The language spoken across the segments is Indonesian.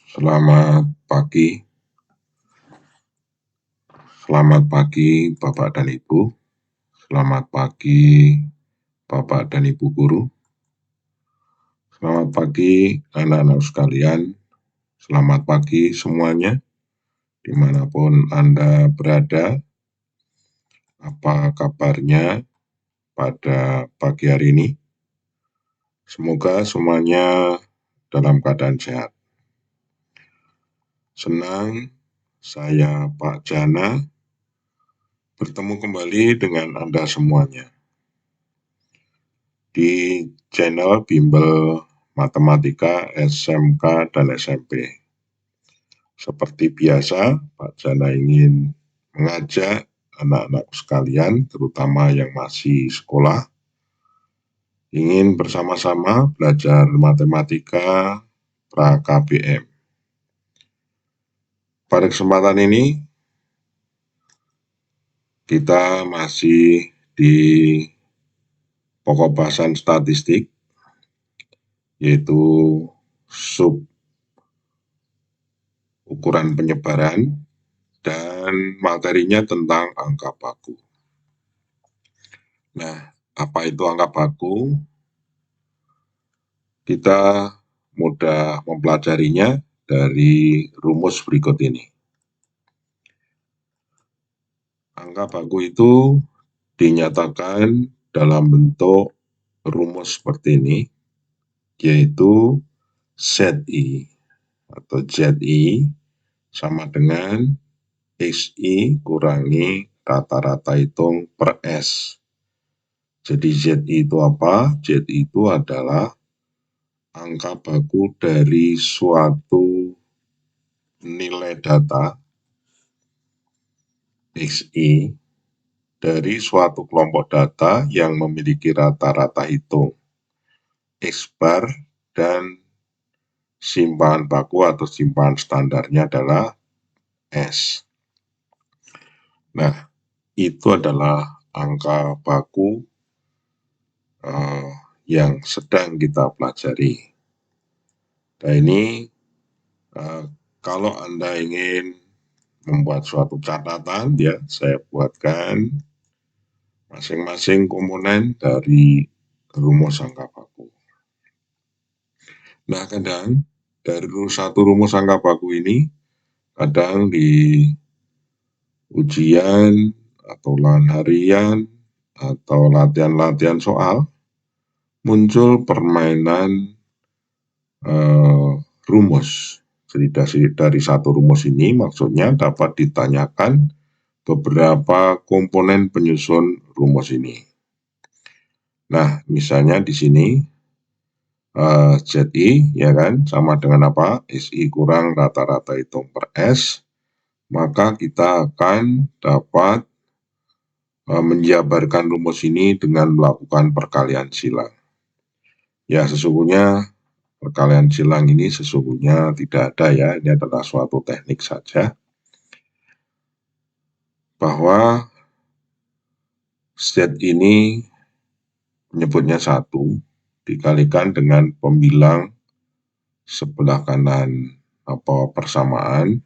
Selamat pagi. Selamat pagi Bapak dan Ibu. Selamat pagi Bapak dan Ibu guru. Selamat pagi anak-anak sekalian. Selamat pagi semuanya, dimanapun Anda berada. Apa kabarnya pada pagi hari ini? Semoga semuanya dalam keadaan sehat. Senang saya Pak Jana bertemu kembali dengan Anda semuanya di channel Bimbel Matematika SMK dan SMP. Seperti biasa, Pak Jana ingin mengajak anak-anak sekalian, terutama yang masih sekolah, ingin bersama-sama belajar matematika pra-KBM. Pada kesempatan ini, kita masih di pokok bahasan statistik, yaitu sub ukuran penyebaran, dan materinya tentang angka baku. Nah, apa itu angka baku? Kita mudah mempelajarinya dari rumus berikut ini. Angka baku itu dinyatakan dalam bentuk rumus seperti ini, yaitu ZI atau ZI sama dengan XI kurangi rata-rata hitung per S. Jadi ZI itu apa? ZI itu adalah angka baku dari suatu nilai data XI dari suatu kelompok data yang memiliki rata-rata hitung X bar dan simpanan baku atau simpanan standarnya adalah S. Nah, itu adalah angka baku yang sedang kita pelajari. Nah, ini kalau Anda ingin membuat suatu catatan, ya saya buatkan masing-masing komponen dari rumus angka baku. Nah, kadang dari satu rumus angka baku ini, kadang di ujian atau ulangan harian atau latihan-latihan soal, muncul permainan rumus. Jadi dari satu rumus ini maksudnya dapat ditanyakan beberapa komponen penyusun rumus ini. Nah, misalnya di sini ZI ya kan sama dengan apa? SI kurang rata-rata hitung per S, maka kita akan dapat menjabarkan rumus ini dengan melakukan perkalian silang. Ya, sesungguhnya perkalian silang ini sesungguhnya tidak ada ya, ini adalah suatu teknik saja. Bahwa Z ini menyebutnya 1 dikalikan dengan pembilang sebelah kanan persamaan,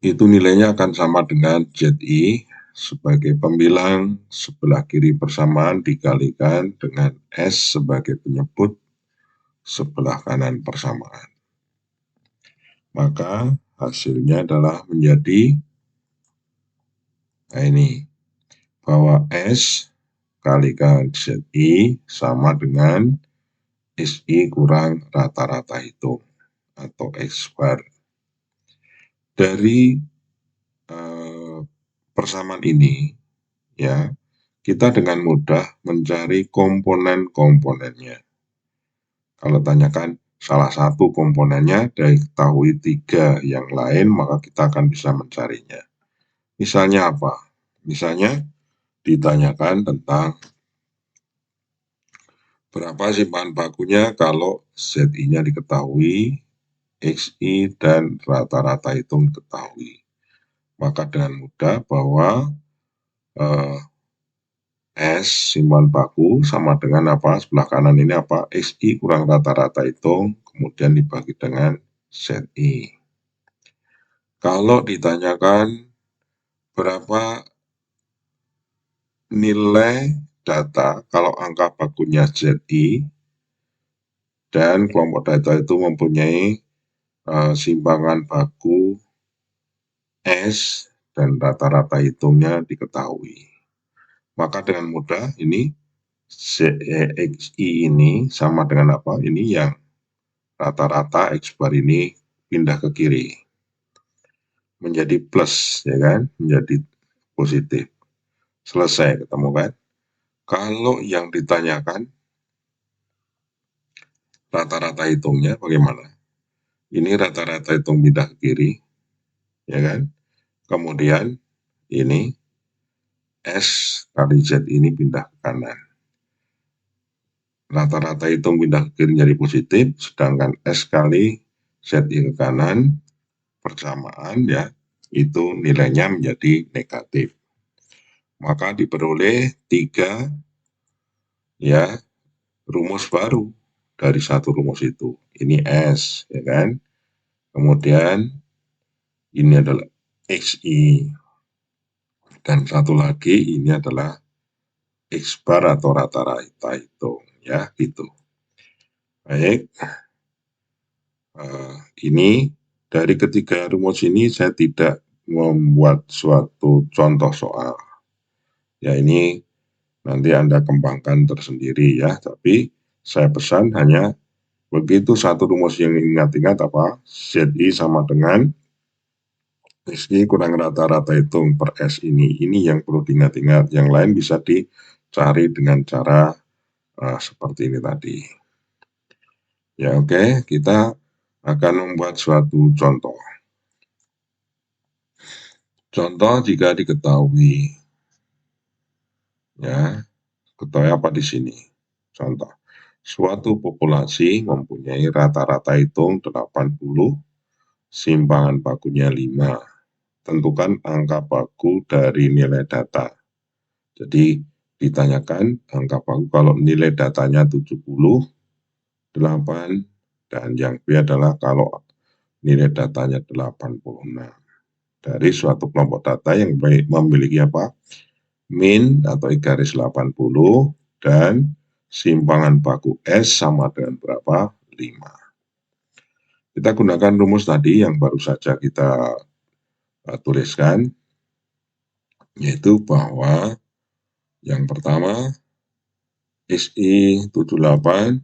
itu nilainya akan sama dengan ZI sebagai pembilang sebelah kiri persamaan dikalikan dengan S sebagai penyebut sebelah kanan persamaan. Maka hasilnya adalah menjadi, nah ini, bahwa S kalikan ZI sama dengan SI kurang rata-rata hitung atau X bar. Dari persamaan ini, ya, kita dengan mudah mencari komponen-komponennya. Kalau tanyakan salah satu komponennya dari ketahui 3 yang lain, maka kita akan bisa mencarinya. Misalnya apa? Misalnya ditanyakan tentang berapa simpanan bakunya kalau ZI-nya diketahui, XI dan rata-rata hitung diketahui. Maka dengan mudah bahwa S simpan baku sama dengan apa? Sebelah kanan ini apa? XI kurang rata-rata hitung, kemudian dibagi dengan ZI. Kalau ditanyakan berapa nilai data kalau angka bakunya ZI dan kelompok data itu mempunyai simpangan baku S dan rata-rata hitungnya diketahui. Maka dengan mudah ini XI ini sama dengan apa? Ini yang rata-rata X bar ini pindah ke kiri. Menjadi plus, ya kan? Menjadi positif. Selesai ketemu kan? Kalau yang ditanyakan rata-rata hitungnya bagaimana? Ini rata-rata hitung pindah ke kiri, ya kan? Kemudian ini S kali Z ini pindah ke kanan. Rata-rata hitung pindah ke kiri jadi positif, sedangkan S kali ZI ke kanan persamaan ya, itu nilainya menjadi negatif. Maka diperoleh 3 ya rumus baru dari satu rumus itu. Ini S, ya kan? Kemudian ini adalah XI. Dan satu lagi ini adalah X bar atau rata-rata hitung, ya gitu. Baik, ini dari ketiga rumus ini saya tidak membuat suatu contoh soal. Ya ini nanti Anda kembangkan tersendiri ya, tapi saya pesan hanya begitu satu rumus yang ingat-ingat apa? ZI sama dengan XI kurang rata-rata hitung per S ini. Ini yang perlu diingat-ingat. Yang lain bisa dicari dengan cara seperti ini tadi. Ya oke, kita akan membuat suatu contoh. Contoh jika diketahui, ya, ketahui apa di sini? Contoh, suatu populasi mempunyai rata-rata hitung 80, simpangan bakunya 5. Tentukan angka baku dari nilai data. Jadi ditanyakan angka baku kalau nilai datanya 70, 8, dan yang B adalah kalau nilai datanya 86. Dari suatu kelompok data yang memiliki apa? Min atau I garis 80 dan simpangan baku S sama dengan berapa? 5. Kita gunakan rumus tadi yang baru saja kita tuliskan, yaitu bahwa yang pertama XI 78,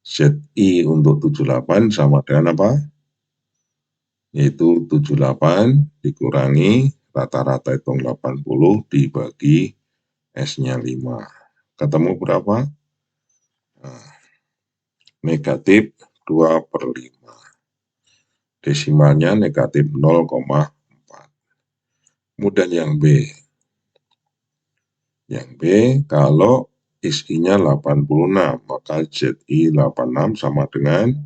ZI untuk 78 sama dengan apa? Yaitu 78 dikurangi rata-rata hitung 80 dibagi S-nya 5. Ketemu berapa? Nah, negatif 2/5. Desimalnya negatif 0,4. Kemudian yang B. Yang B, kalau XI-nya 86, maka ZI 86 sama dengan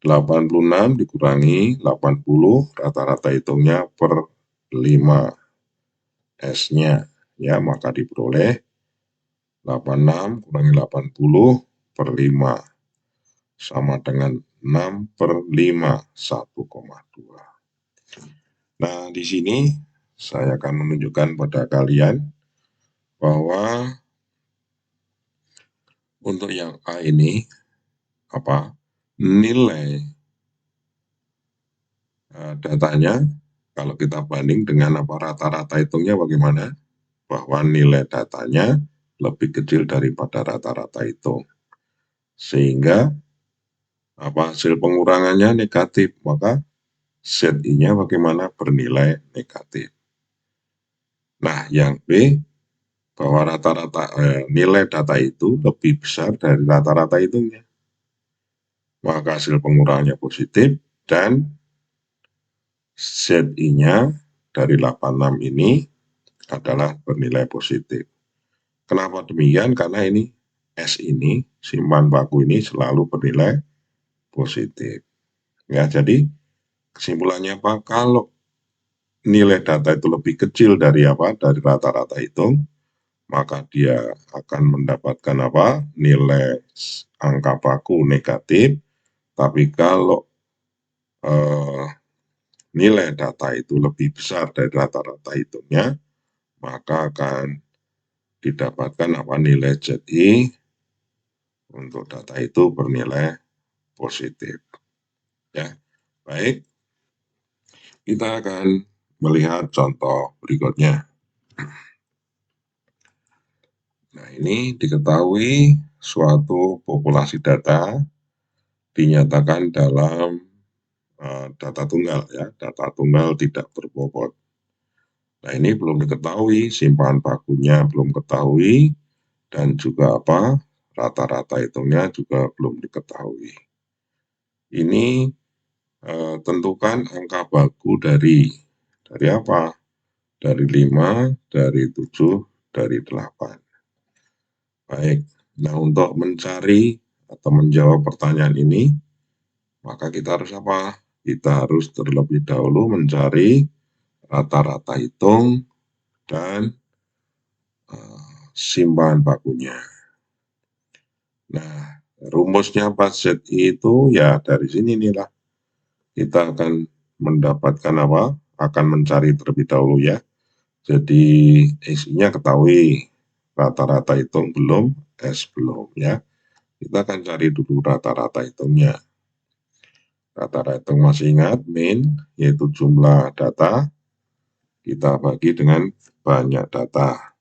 86 dikurangi 80, rata-rata hitungnya per 5 S-nya. Ya, maka diperoleh 86 kurangi 80 per 5 sama dengan 6/5, 1,2. Nah, di sini saya akan menunjukkan pada kalian bahwa untuk yang A ini apa? Nilai datanya kalau kita banding dengan apa rata-rata hitungnya bagaimana? Bahwa nilai datanya lebih kecil daripada rata-rata hitung. Sehingga apa hasil pengurangannya negatif, maka ZI-nya bagaimana? Bernilai negatif. Nah, yang B, bahwa rata-rata nilai data itu lebih besar dari rata-rata hitungnya. Maka hasil pengurangannya positif dan ZI-nya dari 86 ini adalah bernilai positif. Kenapa demikian? Karena ini S ini, simpan baku ini selalu bernilai positif. Ya, jadi kesimpulannya apa? Kalau nilai data itu lebih kecil dari apa? Dari rata-rata hitung, maka dia akan mendapatkan apa? Nilai angka baku negatif. Tapi kalau nilai data itu lebih besar dari rata-rata hitungnya, maka akan didapatkan apa? Nilai ZI untuk data itu bernilai positif. Ya, baik. Kita akan melihat contoh berikutnya. Nah, ini diketahui suatu populasi data dinyatakan dalam data tunggal, ya, data tunggal tidak berbobot. Nah, ini belum diketahui, simpanan bakunya belum ketahui, dan juga apa? Rata-rata hitungnya juga belum diketahui. Ini tentukan angka baku dari apa? Dari 5, dari 7, dari 8. Baik, nah untuk mencari atau menjawab pertanyaan ini, maka kita harus apa? Kita harus terlebih dahulu mencari rata-rata hitung dan simpanan bakunya. Nah, rumusnya 4ZI itu ya dari sini nih lah. Kita akan mendapatkan apa? Akan mencari terlebih dahulu ya. Jadi isinya ketahui, rata-rata hitung belum, S belum ya. Kita akan cari dulu rata-rata hitungnya. Rata-rata hitung masih ingat, min, yaitu jumlah data, kita bagi dengan banyak data.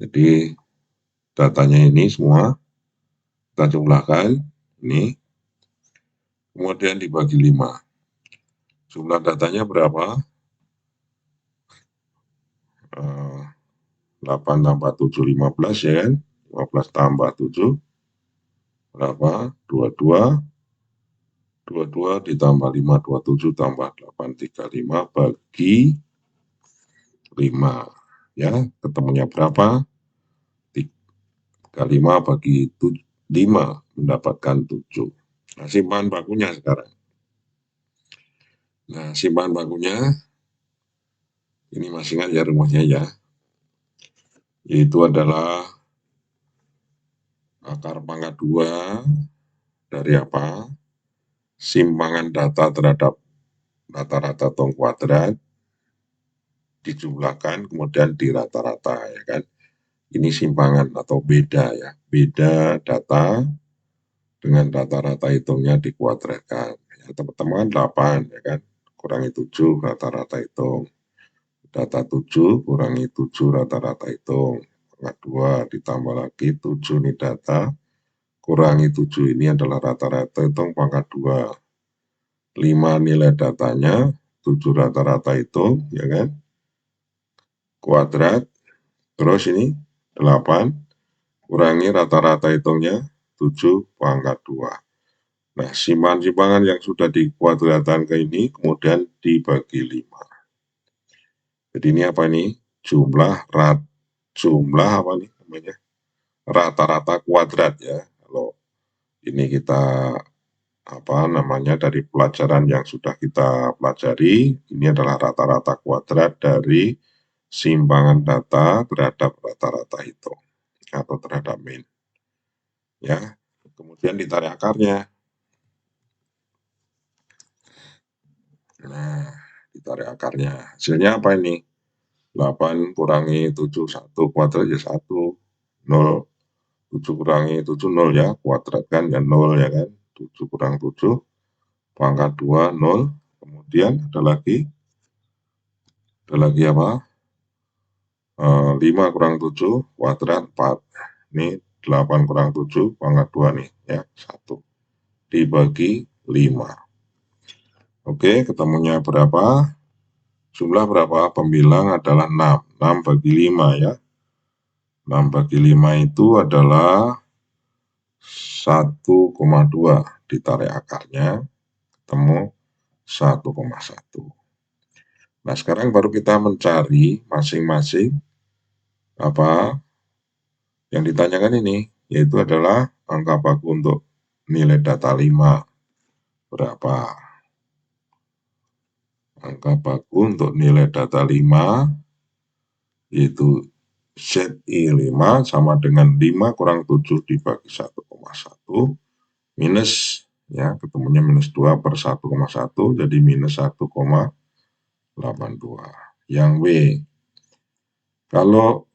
Jadi datanya ini semua kita jumlahkan, ini, kemudian dibagi 5. Jumlah datanya berapa? 8 tambah 7, 15 ya kan? 15 tambah 7, berapa? 22. 22 ditambah 5, 27 tambah 8, 35 bagi 5. Ya, ketemunya berapa? 35 bagi 5 mendapatkan 7. Nah, simpanan bakunya sekarang. Nah, simpanan bakunya, ini masih ingat ya rumusnya ya. Yaitu adalah akar pangkat 2 dari apa? Simpangan data terhadap rata-rata tong kuadrat dijumlahkan kemudian dirata-rata ya kan. Ini simpangan atau beda ya. Beda data dengan rata-rata hitungnya dikuadratkan. Ya, teman-teman 8 ya kan. Kurangi 7 rata-rata hitung. Data 7 kurangi 7 rata-rata hitung. Pangkat 2 ditambah lagi 7 ini data. Kurangi 7 ini adalah rata-rata hitung pangkat 2. 5 nilai datanya, 7 rata-rata hitung, ya kan? Kuadrat, terus ini 8, kurangi rata-rata hitungnya, 7 pangkat 2. Nah, simpanan-simpanan yang sudah dikuadratkan ke ini, kemudian dibagi 5. Jadi ini apa nih? Jumlah apa nih namanya? Rata-rata kuadrat ya. Kalau ini kita apa namanya dari pelajaran yang sudah kita pelajari, ini adalah rata-rata kuadrat dari simpangan data terhadap rata-rata hitung atau terhadap min. Ya, kemudian ditarik akarnya. Nah, ditarik akarnya. Hasilnya apa ini? 8 kurangi 7, 1 kuadrat ya 1, 0. 7 kurangi 7, 0 ya, kuadratkan ya 0 ya kan. 7 kurang 7, pangkat 2, 0. Kemudian ada lagi apa? 5 kurang 7, kuadrat 4. Ini 8 kurang 7, pangkat 2 nih ya, 1. Dibagi 5. Oke, ketemunya berapa? Jumlah berapa? Pembilang adalah 6. 6 bagi 5 ya. 6 bagi 5 itu adalah 1,2. Ditarik akarnya, ketemu 1,1. Nah, sekarang baru kita mencari masing-masing apa yang ditanyakan ini, yaitu adalah angka baku untuk nilai data 5 berapa. Angka baku untuk nilai data 5 yaitu ZI5 sama dengan 5 kurang 7 dibagi 1,1 minus, ya ketemunya minus 2 per 1,1 jadi minus 1,82. Yang W, kalau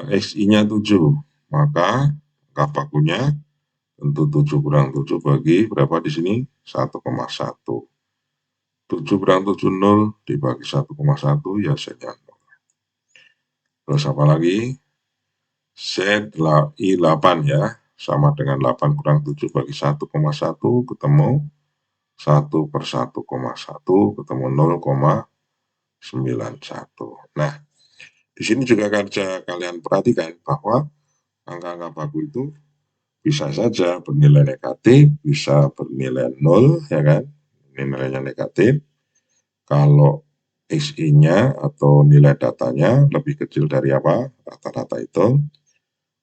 XI-nya 7, maka angka bakunya tentu 7 kurang 7 bagi berapa di sini? 1,1. 7 kurang 7, 0 dibagi 1,1 ya Z-nya 0. Terus apa lagi? ZI8 ya, sama dengan 8 kurang 7 bagi 1,1 ketemu 1 per 1,1 ketemu 0,91. Nah, di sini juga kalian perhatikan bahwa angka-angka baku itu bisa saja bernilai negatif, bisa bernilai 0, ya kan? Ini nilainya negatif. Kalau XI-nya atau nilai datanya lebih kecil dari apa? Rata-rata itu.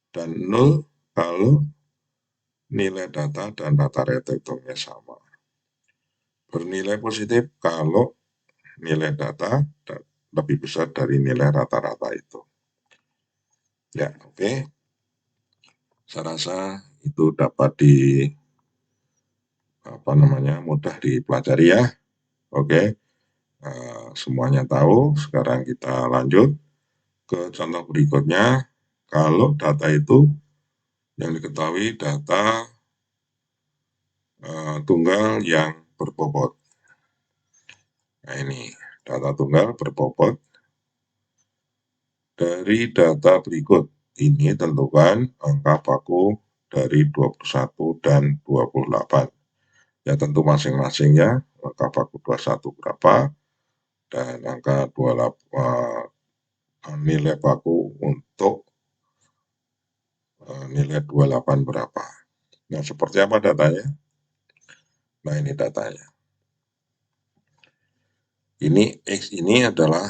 Dan 0 kalau nilai data dan rata-rata hitungnya sama. Bernilai positif kalau nilai data lebih besar dari nilai rata-rata itu. Ya, oke. Saya rasa itu dapat mudah dipelajari ya. Oke. Semuanya tahu. Sekarang kita lanjut ke contoh berikutnya. Kalau data itu yang diketahui data tunggal yang berbobot. Nah ini data tunggal berbobot. Dari data berikut ini tentukan angka baku dari 21 dan 28. Ya tentu masing-masing ya, angka baku 21 berapa dan angka 28 nilai baku untuk nilai 28 berapa. Nah, seperti apa datanya? Nah, ini datanya. Ini X ini adalah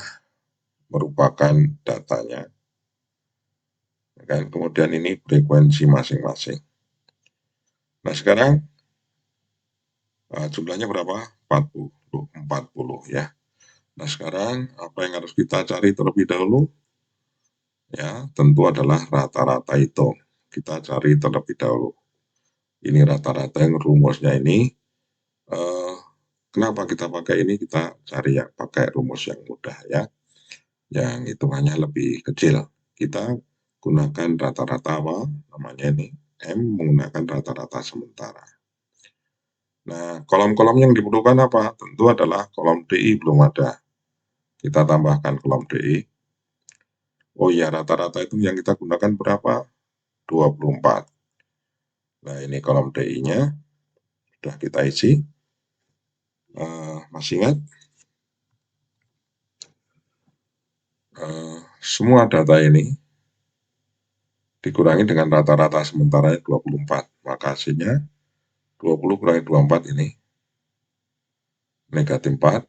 merupakan datanya. Dan kemudian ini frekuensi masing-masing. Nah, sekarang jumlahnya berapa? 40 ya. Nah, sekarang apa yang harus kita cari terlebih dahulu? Ya, tentu adalah rata-rata itu. Kita cari terlebih dahulu. Ini rata-rata yang rumusnya ini. Kenapa kita pakai ini? Kita cari yang pakai rumus yang mudah ya. Yang hitungannya lebih kecil. Kita gunakan rata-rata apa? Namanya ini M menggunakan rata-rata sementara. Nah, kolom-kolom yang dibutuhkan apa? Tentu adalah kolom DI belum ada. Kita tambahkan kolom DI. Oh iya, rata-rata itu yang kita gunakan berapa? 24. Nah, ini kolom DI-nya. Sudah kita isi. Masih ingat? Semua data ini dikurangi dengan rata-rata sementara 24. Maka hasilnya 20 kurangi 24 ini negatif 4.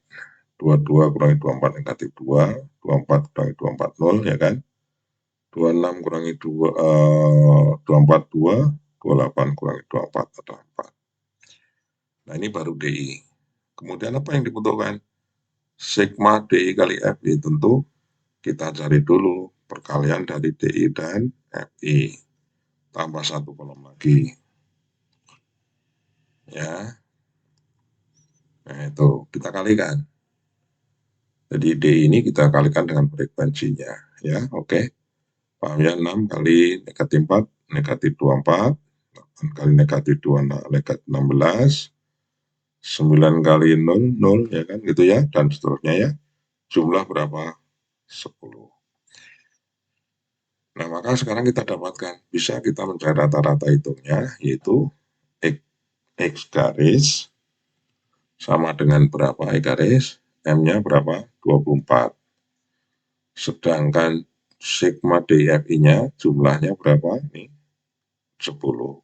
22 kurangi 24 negatif 2. 24 kurangi 24 0 ya kan? 26 kurangi 2, 24 2. 28 kurangi 24 adalah 4. Nah, ini baru DI. Kemudian apa yang dibutuhkan? Sigma DI kali FI tentu kita cari dulu perkalian dari DI dan FI. Tambah satu kolom lagi. Ya. Nah, itu kita kalikan. Jadi D ini kita kalikan dengan frekuensinya. Ya, oke. Paham ya? 6 kali negatif 4, negatif 24. 8 kali negatif 2, negatif 16. 9 kali 0, 0 ya kan gitu ya. Dan seterusnya ya. Jumlah berapa? 10. Nah, maka sekarang kita dapatkan. Bisa kita mencari rata-rata hitungnya. Yaitu X garis sama dengan berapa X garis? M-nya berapa? 24. Sedangkan sigma DFI-nya jumlahnya berapa? Ini 10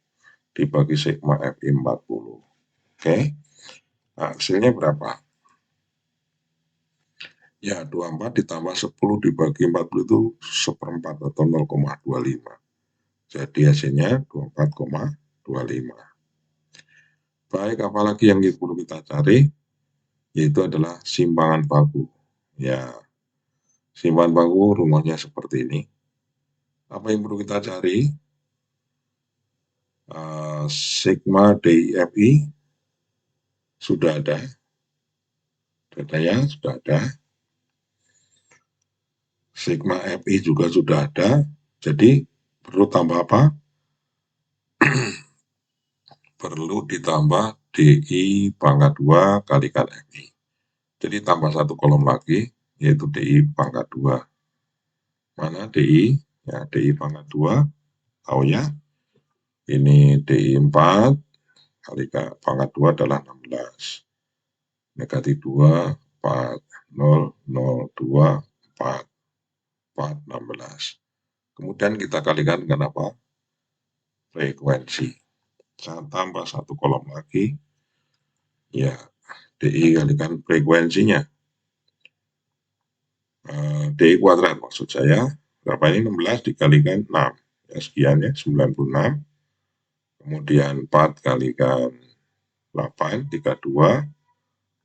dibagi sigma FI 40. Oke. Nah, hasilnya berapa? Ya, 24 ditambah 10 dibagi 40 itu seperempat atau 0,25. Jadi hasilnya 24,25. Baik, apalagi yang perlu kita cari? Yaitu adalah simpangan baku. Ya, Simpan baku rumusnya seperti ini. Apa yang perlu kita cari? Sigma DIFI sudah ada. Datanya sudah ada. Sigma FI juga sudah ada. Jadi perlu tambah apa? Perlu ditambah DI pangkat 2 kalikan FI. Jadi tambah satu kolom lagi, yaitu DI pangkat 2. Mana DI? Ya, DI pangkat 2. Tahu ya? Ini DI 4 kalikan pangkat 2 adalah 16. Negatif 2, 4, 0, 0, 2, 4, 4, 16. Kemudian kita kalikan dengan apa? Frekuensi. Saya tambah satu kolom lagi. Ya, DI kalikan frekuensinya. DI kuadrat maksud saya. Berapa ini? 16 dikalikan 6. Ya, sekian ya, 96. Kemudian 4 kalikan 8, 32.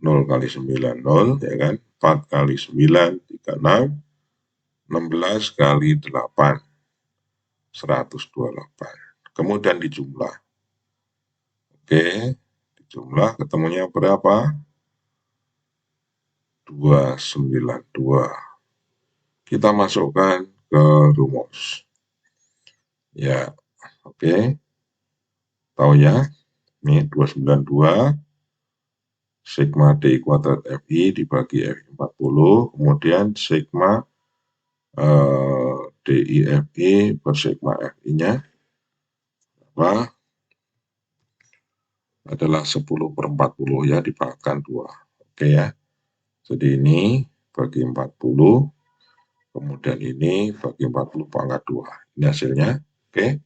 0 kali 9, 0. Ya kan? 4 kali 9, 36. 16 kali 8, 128. Kemudian dijumlah. Oke, dijumlah ketemunya berapa? 292. Kita masukkan ke rumus. Ya, oke. Tahu ya? Ini 292 sigma DI kuadrat FI dibagi FI 40, kemudian sigma DI FI per sigma FI-nya apa? Adalah 10/40 ya, dipangkatkan 2. Oke ya. Jadi ini bagi 40, kemudian ini bagi 40 pangkat 2. Ini hasilnya. Oke.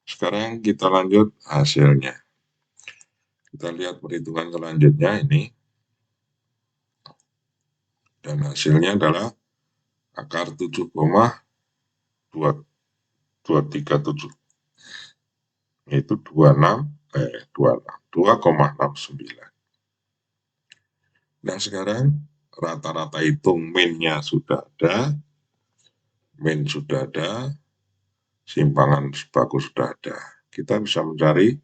Sekarang kita lanjut hasilnya. Kita lihat perhitungan selanjutnya ini. Dan hasilnya adalah akar 7,237. Yaitu 2,69. Nah sekarang rata-rata hitung min-nya sudah ada. Min sudah ada. Simpangan baku sudah ada. Kita bisa mencari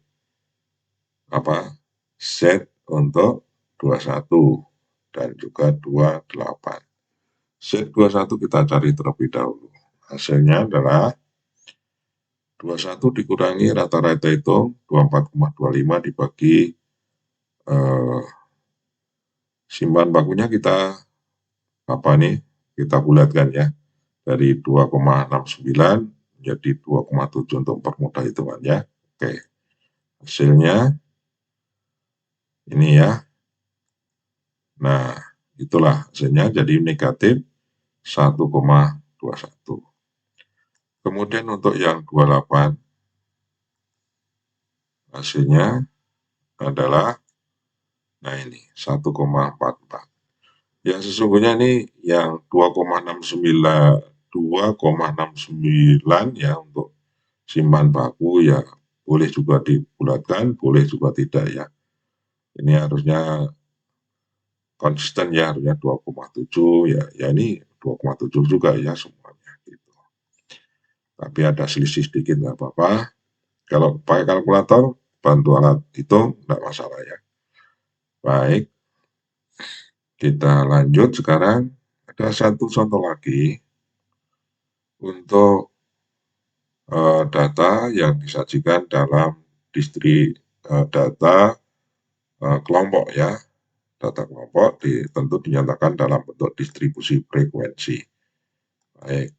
apa? Z untuk 21 dan juga 28. Z21 kita cari terlebih dahulu. Hasilnya adalah 21 dikurangi rata-rata hitung 24,25 dibagi simpan bakunya kita apa nih? Kita bulatkan ya. Dari 2,69 menjadi 2,7 untuk mempermudah hitungannya. Oke. Hasilnya ini ya. Nah, itulah hasilnya jadi negatif 1,21. Kemudian untuk yang 28 hasilnya adalah nah ini 1,44. Yang sesungguhnya ini yang 2,69 ya untuk simpan baku ya, boleh juga dibulatkan, boleh juga tidak ya. Ini harusnya konsisten ya, harusnya 2,7 ya. Ya ini 2,7 juga ya semuanya gitu. Tapi ada selisih sedikit nggak apa-apa. Kalau pakai kalkulator, bantu alat hitung nggak masalah ya. Baik, kita lanjut sekarang. Ada satu contoh lagi untuk data yang disajikan dalam data kelompok ya. Data kelompok tentu dinyatakan dalam bentuk distribusi frekuensi. Baik,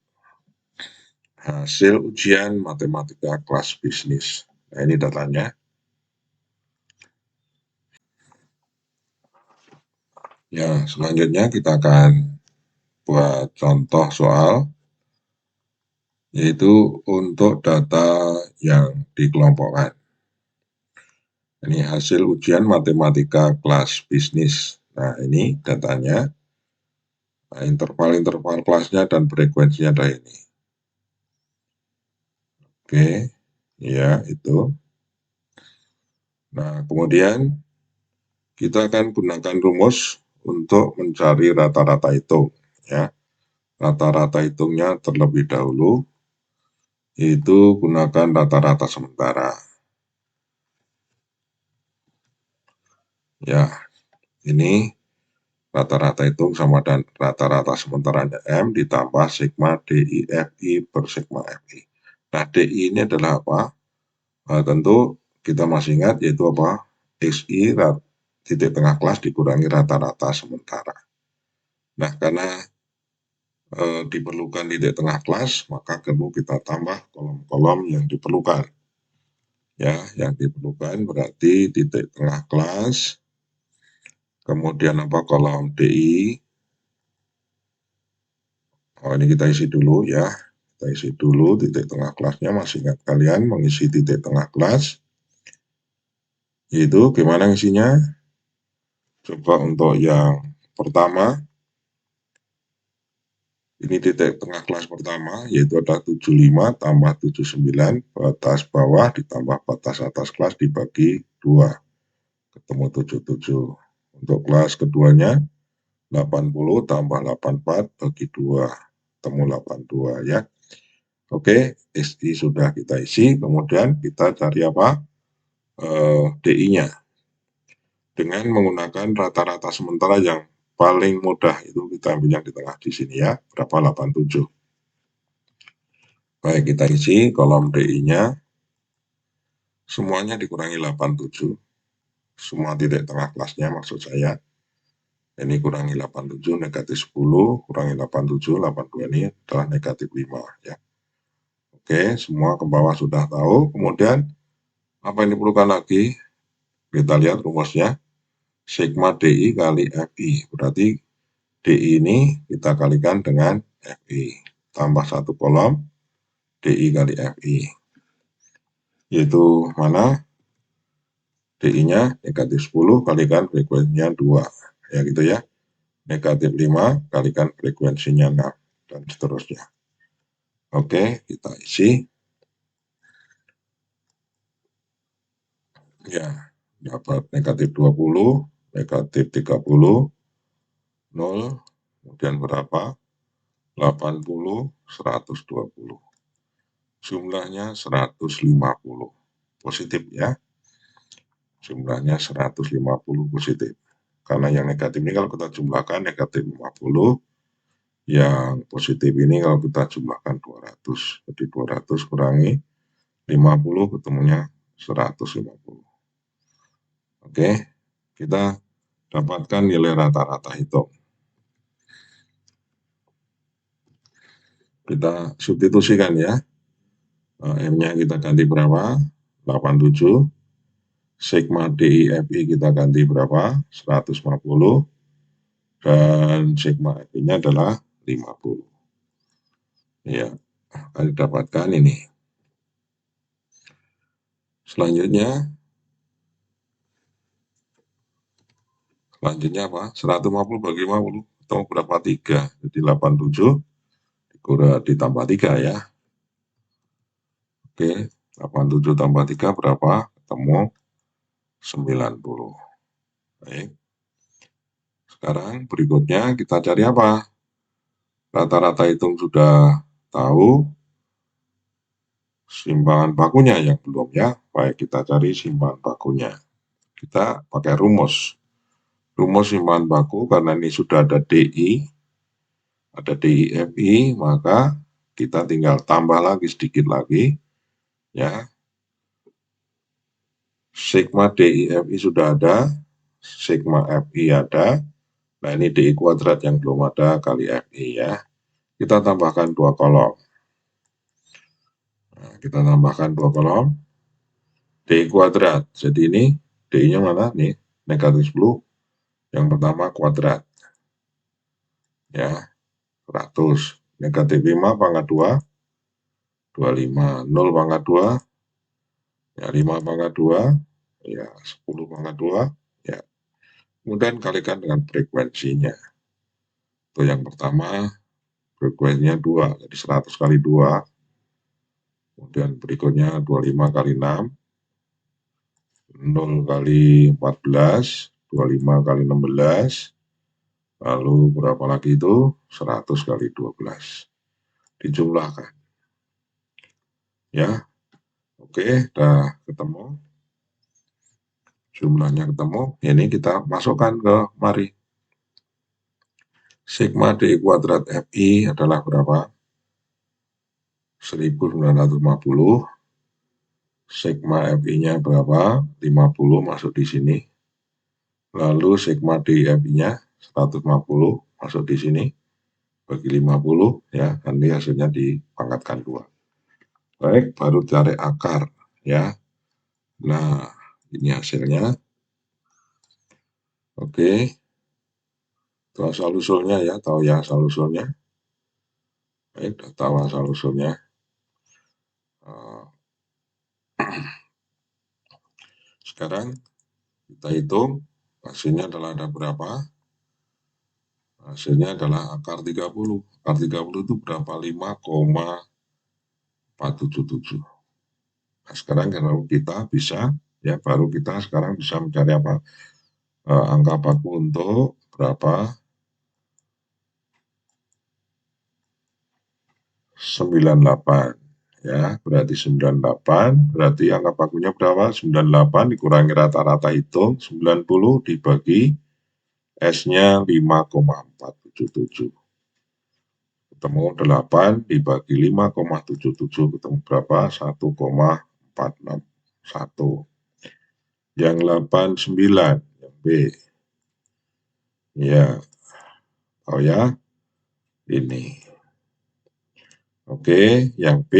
hasil ujian matematika kelas bisnis. Nah ini datanya. Ya, selanjutnya kita akan buat contoh soal, yaitu untuk data yang dikelompokkan. Ini hasil ujian matematika kelas bisnis. Nah ini datanya. Nah, interval-interval kelasnya dan frekuensinya ada ini. Oke, ya itu. Nah kemudian kita akan gunakan rumus untuk mencari rata-rata hitung. Ya, rata-rata hitungnya terlebih dahulu, yaitu gunakan rata-rata sementara. Ya, ini rata-rata hitung sama dan rata-rata sementaranya M ditambah sigma DI/FI per sigma FI. Nah, DI ini adalah apa? Tentu kita masih ingat yaitu apa? XI titik tengah kelas dikurangi rata-rata sementara. Nah, karena diperlukan titik tengah kelas, maka perlu kita tambah kolom-kolom yang diperlukan. Ya, yang diperlukan berarti titik tengah kelas, kemudian apa kolom DI. Ini kita isi dulu ya. Kita isi dulu titik tengah kelasnya. Masih ingat kalian mengisi titik tengah kelas? Yaitu gimana isinya? Coba untuk yang pertama, ini titik tengah kelas pertama, yaitu ada 75 tambah 79, batas bawah ditambah batas atas kelas dibagi 2, ketemu 77. Untuk kelas keduanya, 80 tambah 84 bagi 2, ketemu 82 ya. Oke, SI sudah kita isi, kemudian kita cari apa? DI-nya. Dengan menggunakan rata-rata sementara yang paling mudah, itu kita ambil yang di tengah di sini ya, berapa? 87. Baik, kita isi kolom DI-nya, semuanya dikurangi 87, semua titik tengah kelasnya maksud saya. Ini kurangi 87, negatif 10, kurangi 87, 82 ini adalah negatif 5 ya. Oke, semua ke bawah sudah tahu. Kemudian apa yang diperlukan lagi? Kita lihat rumusnya. Sigma DI kali FI. Berarti DI ini kita kalikan dengan FI. Tambah satu kolom DI kali FI. Yaitu mana? DI-nya negatif 10 kalikan frekuensinya 2. Ya gitu ya. Negatif 5 kalikan frekuensinya 6. Dan seterusnya. Oke, kita isi. Ya, dapat negatif 20, negatif 30, 0, kemudian berapa? 80, 120. Jumlahnya 150. Positif ya. Jumlahnya 150 positif. Karena yang negatif ini kalau kita jumlahkan negatif 50, yang positif ini kalau kita jumlahkan 200. Jadi 200 kurangi 50 ketemunya 150. Oke, kita dapatkan nilai rata-rata hitung. Kita substitusikan ya. M-nya kita ganti berapa? 87. Sigma DI/FI kita ganti berapa? 150. Dan sigma FI-nya adalah 50. Ya, akan didapatkan ini. Selanjutnya apa? 150 bagi 50 ketemu berapa? 3. Jadi 87 ditambah 3 ya. Oke, 87 tambah 3 berapa? Ketemu 90. Baik. Sekarang berikutnya kita cari apa? Rata-rata hitung sudah tahu. Simpangan bakunya yang belum ya. Baik, kita cari simpangan bakunya. Kita pakai rumus. Rumus simpangan baku karena ini sudah ada DI, ada DI/FI, maka kita tinggal tambah lagi sedikit lagi ya. Sigma DI/FI sudah ada, sigma FI ada. Nah, ini DI kuadrat yang belum ada kali FI ya. Kita tambahkan 2 kolom. Nah, kita tambahkan 2 kolom. DI kuadrat. Jadi ini DI-nya mana? Nih, negatif 10. Yang pertama kuadrat. Ya, 100. Negatif 5 pangkat 2. 25. 0 pangkat 2. Ya, 5 pangkat 2. Ya, 10 pangkat 2. Ya. Kemudian kalikan dengan frekuensinya. Itu yang pertama, frekuensinya 2. Jadi 100 kali 2. Kemudian berikutnya 25 kali 6. 0 kali 14. 25 kali 16. Lalu berapa lagi itu? 100 kali 12. Dijumlahkan. Ya, oke, udah ketemu. Jumlahnya ketemu, ini kita masukkan ke mari. Sigma DI kuadrat FI adalah berapa? 1950. Sigma FI-nya berapa? 50 masuk di sini. Lalu sigma DI FI-nya 150 masuk di sini. Bagi 50 ya, nanti hasilnya dipangkatkan 2. Baik, baru cari akar ya. Nah, ini hasilnya. Oke. Itu asal-usulnya ya, tahu ya asal-usulnya. Baik, udah tahu asal-usulnya. Sekarang kita hitung hasilnya adalah ada berapa? Hasilnya adalah akar 30. Akar 30 itu berapa? 5,477. Nah, sekarang kalau kita bisa, ya baru kita sekarang bisa mencari apa? Angka baku untuk berapa? 98. Ya, berarti 98, berarti angka bakunya berapa? 98 dikurangi rata-rata hitung, 90 dibagi S-nya 5,477. Ketemu 8 dibagi 5,77 ketemu berapa? 1,461. Yang 89, yang B. Ya, oh ya, ini. Oke, yang B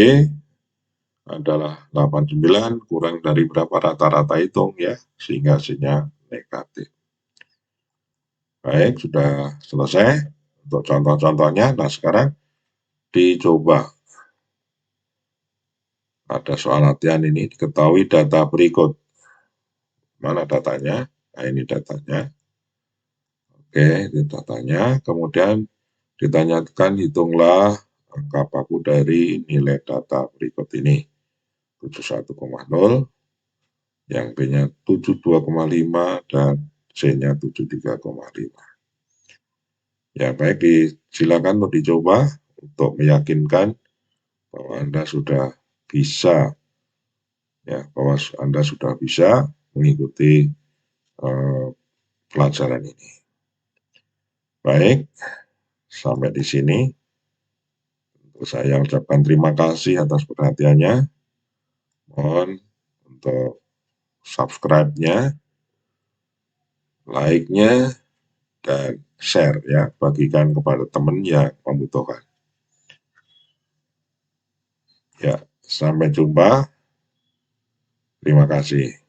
adalah 89 kurang dari berapa rata-rata hitung ya, sehingga hasilnya negatif. Baik, sudah selesai untuk contoh-contohnya. Nah, sekarang dicoba. Ada soal latihan ini, diketahui data berikut. Mana datanya? Nah, ini datanya. Oke, ini datanya. Kemudian ditanyakan, hitunglah angka baku dari nilai data berikut ini. 71,0, yang B-nya 72,5, dan C-nya 73,5. Ya, baik, silakan untuk dicoba untuk meyakinkan bahwa Anda sudah bisa, ya, bahwa Anda sudah bisa mengikuti pelajaran ini. Baik, sampai di sini. Saya ucapkan terima kasih atas perhatiannya. Mohon untuk subscribe-nya, like-nya, dan share ya, bagikan kepada teman yang membutuhkan. Ya, sampai jumpa. Terima kasih.